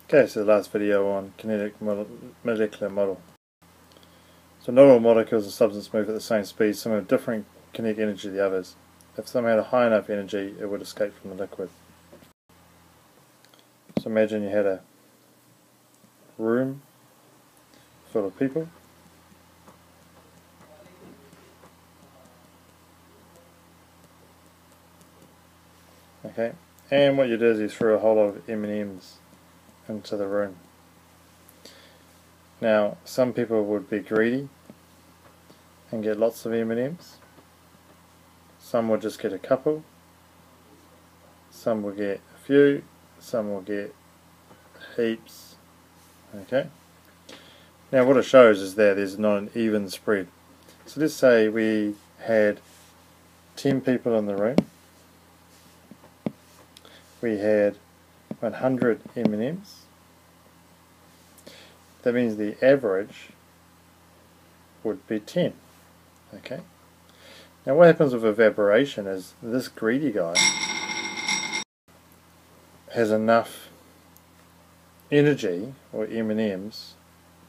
Okay, so the last video on kinetic molecular model. So not all molecules of substance move at the same speed. Some have different kinetic energy than the others. If some had a high enough energy, it would escape from the liquid. So imagine you had a room full of people. Okay, and what you did is you threw a whole lot of M&Ms into the room. Now, some people would be greedy and get lots of M&Ms. Some would just get a couple. Some will get a few. Some will get heaps. Okay. Now, what it shows is that there's not an even spread. So let's say we had 10 people in the room. We had 100 M&Ms. That means the average would be 10. Okay. Now what happens with evaporation is this greedy guy has enough energy, or M&Ms,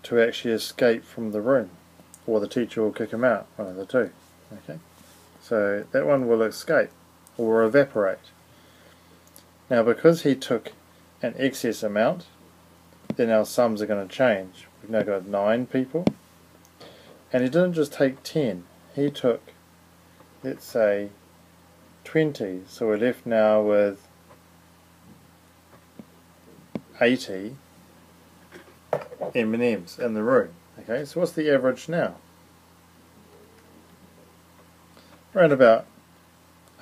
to actually escape from the room, or the teacher will kick him out, one of the two. Okay. So that one will escape or evaporate. Now because he took an excess amount, then our sums are going to change. We've now got 9 people, and he didn't just take 10, he took, let's say, 20, so we're left now with 80 M&Ms in the room. Okay, so what's the average now? Around about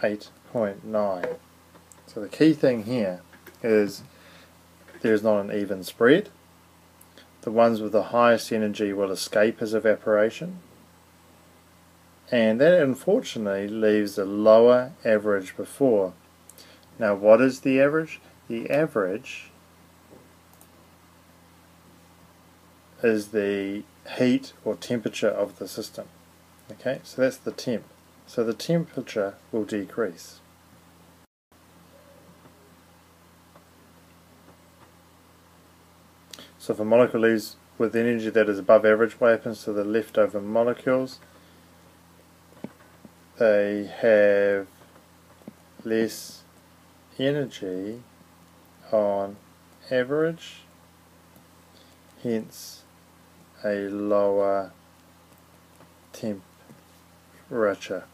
8.9. So the key thing here is there's not an even spread. The ones with the highest energy will escape as evaporation, and that unfortunately leaves a lower average before. Now what is the average? The average is the heat or temperature of the system. Okay, so that's the temp. So the temperature will decrease. So if a molecule leaves with energy that is above average, what happens to the leftover molecules? They have less energy on average, hence a lower temperature.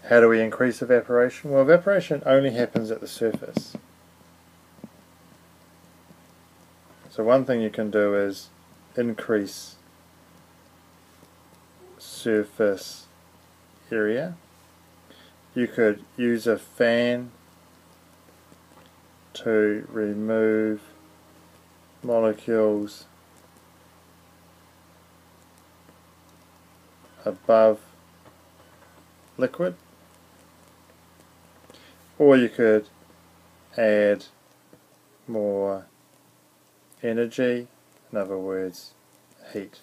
How do we increase evaporation? Well, evaporation only happens at the surface. So one thing you can do is increase surface area. You could use a fan to remove molecules above liquid, or you could add more energy, in other words, heat.